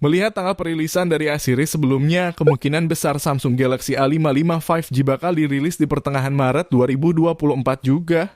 Melihat tanggal perilisan dari A-series sebelumnya, kemungkinan besar Samsung Galaxy A55 5G bakal dirilis di pertengahan Maret 2024 juga.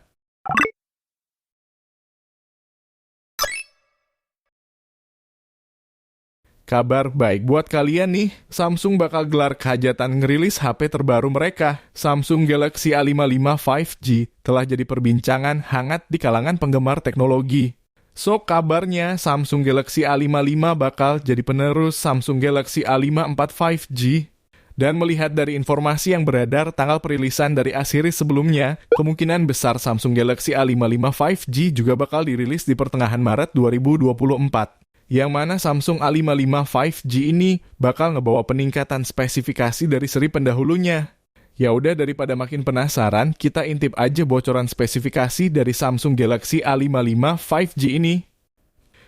Kabar baik buat kalian nih, Samsung bakal gelar kehajatan ngerilis HP terbaru mereka. Samsung Galaxy A55 5G telah jadi perbincangan hangat di kalangan penggemar teknologi. So, kabarnya Samsung Galaxy A55 bakal jadi penerus Samsung Galaxy A54 5G. Dan melihat dari informasi yang beredar tanggal perilisan dari A-series sebelumnya, kemungkinan besar Samsung Galaxy A55 5G juga bakal dirilis di pertengahan Maret 2024. Yang mana Samsung A55 5G ini bakal ngebawa peningkatan spesifikasi dari seri pendahulunya. Ya udah, daripada makin penasaran, kita intip aja bocoran spesifikasi dari Samsung Galaxy A55 5G ini.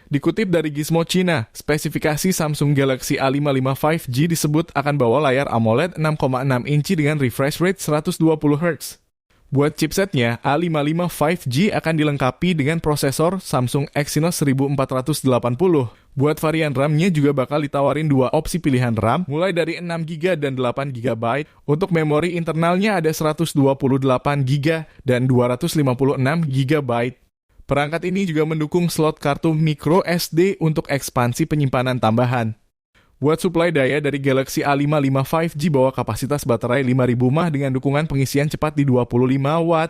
Dikutip dari Gizmo China, spesifikasi Samsung Galaxy A55 5G disebut akan bawa layar AMOLED 6,6 inci dengan refresh rate 120 Hz. Buat chipsetnya, A55 5G akan dilengkapi dengan prosesor Samsung Exynos 1480. Buat varian RAM-nya juga bakal ditawarin dua opsi pilihan RAM, mulai dari 6GB dan 8GB. Untuk memori internalnya ada 128GB dan 256GB. Perangkat ini juga mendukung slot kartu micro SD untuk ekspansi penyimpanan tambahan. Buat suplai daya dari Galaxy A55 5G bawa kapasitas baterai 5000 mAh dengan dukungan pengisian cepat di 25 Watt.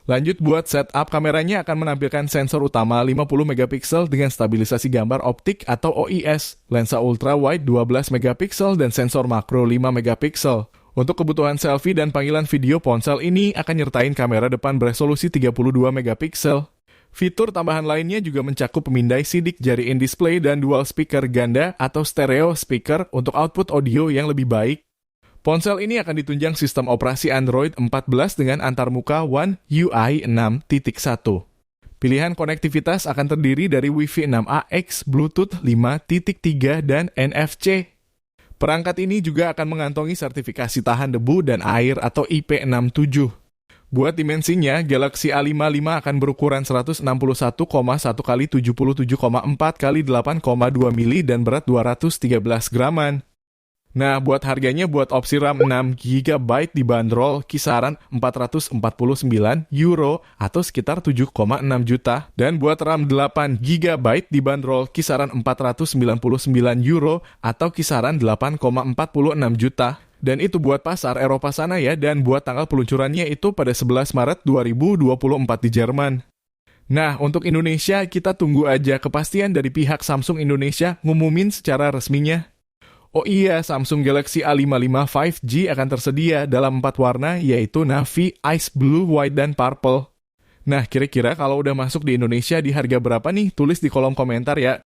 Lanjut, buat setup kameranya akan menampilkan sensor utama 50 megapiksel dengan stabilisasi gambar optik atau OIS, lensa ultra wide 12 megapiksel dan sensor makro 5 megapiksel. Untuk kebutuhan selfie dan panggilan video, ponsel ini akan nyertain kamera depan beresolusi 32 megapiksel. Fitur tambahan lainnya juga mencakup pemindai sidik jari in-display dan dual speaker ganda atau stereo speaker untuk output audio yang lebih baik. Ponsel ini akan ditunjang sistem operasi Android 14 dengan antarmuka One UI 6.1. Pilihan konektivitas akan terdiri dari Wi-Fi 6AX, Bluetooth 5.3, dan NFC. Perangkat ini juga akan mengantongi sertifikasi tahan debu dan air atau IP67. Buat dimensinya, Galaxy A55 akan berukuran 161,1 x 77,4 x 8,2 mili dan berat 213 graman. Nah, buat harganya buat opsi RAM 6GB dibanderol kisaran €449 atau sekitar 7,6 juta. Dan buat RAM 8GB dibanderol kisaran €499 atau kisaran 8,46 juta. Dan itu buat pasar Eropa sana ya, dan buat tanggal peluncurannya itu pada 11 Maret 2024 di Jerman. Nah, untuk Indonesia, kita tunggu aja kepastian dari pihak Samsung Indonesia ngumumin secara resminya. Oh iya, Samsung Galaxy A55 5G akan tersedia dalam 4 warna, yaitu Navy, Ice Blue, White, dan Purple. Nah, kira-kira kalau udah masuk di Indonesia di harga berapa nih? Tulis di kolom komentar ya.